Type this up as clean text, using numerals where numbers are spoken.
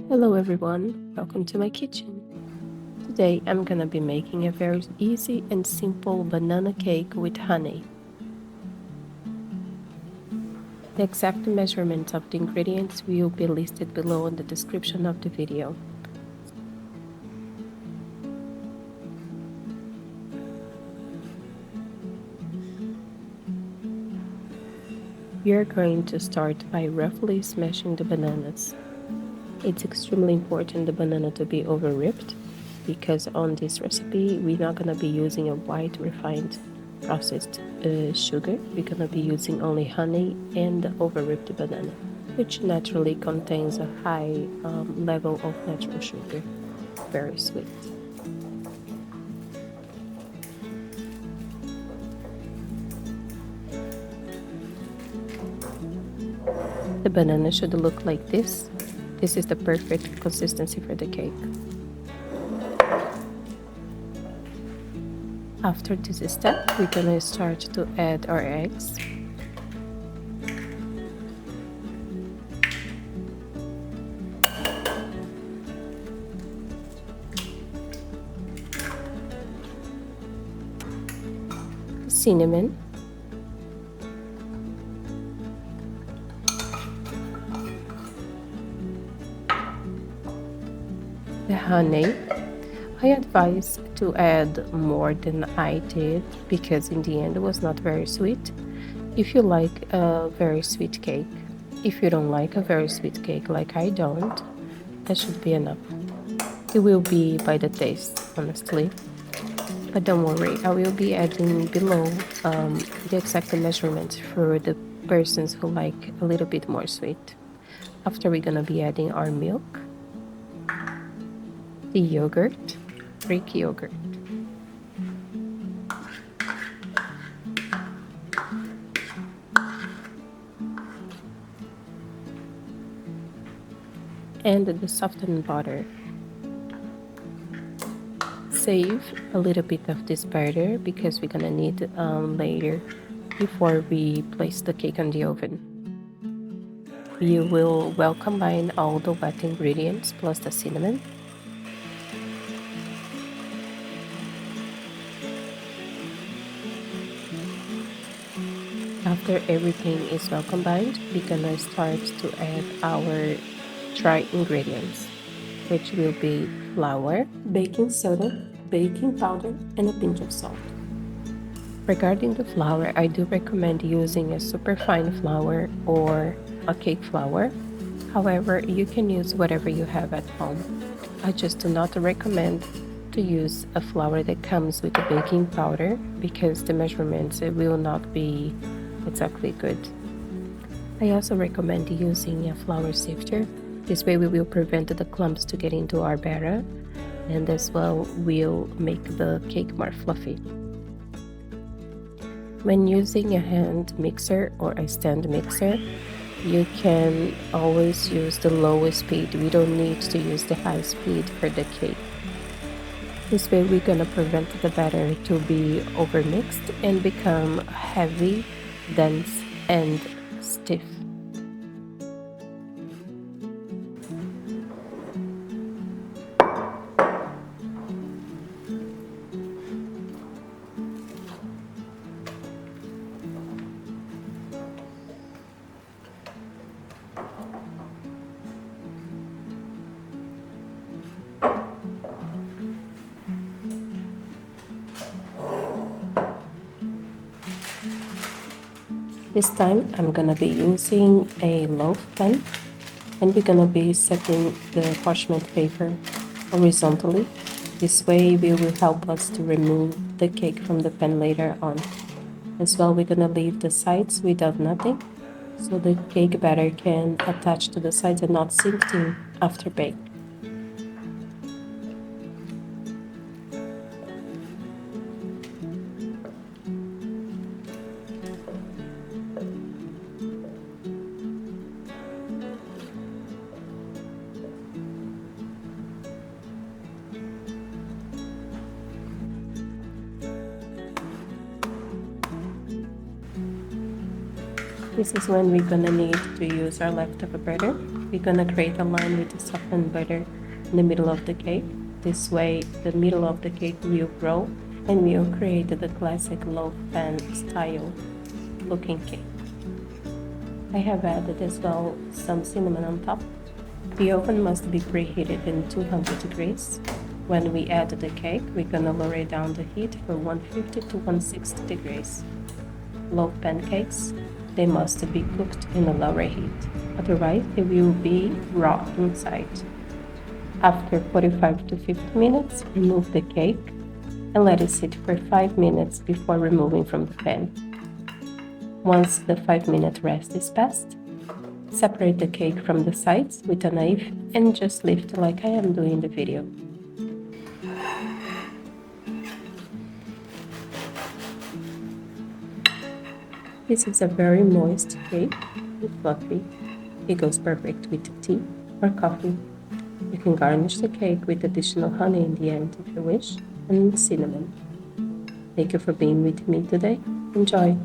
Hello everyone, welcome to my kitchen. Today I'm gonna be making a very easy and simple banana cake with honey. The exact measurements of the ingredients will be listed below in the description of the video. We are going to start by roughly smashing the bananas. It's extremely important the banana to be over-ripped because on this recipe we're not gonna be using a white refined processed sugar. We're gonna be using only honey and over-ripped banana, which naturally contains a high level of natural sugar, very sweet. The banana should look like this. This is the perfect consistency for the cake. After this step, we're gonna start to add our eggs. Cinnamon. The honey. I advise to add more than I did because in the end it was not very sweet. If you like a very sweet cake, if you don't like a very sweet cake like I don't, that should be enough. It will be by the taste, honestly. But don't worry, I will be adding below the exact measurements for the persons who like a little bit more sweet. After we're gonna be adding our milk, the yogurt, Greek yogurt. And the softened butter. Save a little bit of this butter because we're gonna need later before we place the cake on the oven. You will well combine all the wet ingredients plus the cinnamon. After everything is well combined, we're gonna start to add our dry ingredients, which will be flour, baking soda, baking powder, and a pinch of salt. Regarding the flour, I do recommend using a superfine flour or a cake flour. However, you can use whatever you have at home. I just do not recommend to use a flour that comes with a baking powder because the measurements will not be exactly good. I also recommend using a flour sifter. This way we will prevent the clumps to get into our batter, and as well will make the cake more fluffy. When using a hand mixer or a stand mixer, you can always use the lowest speed. We don't need to use the high speed for the cake. This way we're gonna prevent the batter to be overmixed and become heavy, dense, and stiff. This time I'm gonna be using a loaf pan and we're gonna be setting the parchment paper horizontally. This way it will help us to remove the cake from the pan later on. As well, we're gonna leave the sides without nothing so the cake batter can attach to the sides and not sink in after bake. This is when we're gonna need to use our leftover butter. We're gonna create a line with the softened butter in the middle of the cake. This way, the middle of the cake will grow and we'll create the classic loaf pan style looking cake. I have added as well some cinnamon on top. The oven must be preheated in 200 degrees. When we add the cake, we're gonna lower down the heat from 150 to 160 degrees. Loaf pancakes, they must be cooked in a lower heat, otherwise they will be raw inside. After 45 to 50 minutes, remove the cake and let it sit for 5 minutes before removing from the pan. Once the 5-minute rest is passed, separate the cake from the sides with a knife and just lift like I am doing in the video. This is a very moist cake and fluffy. It goes perfect with tea or coffee. You can garnish the cake with additional honey in the end if you wish, and cinnamon. Thank you for being with me today. Enjoy!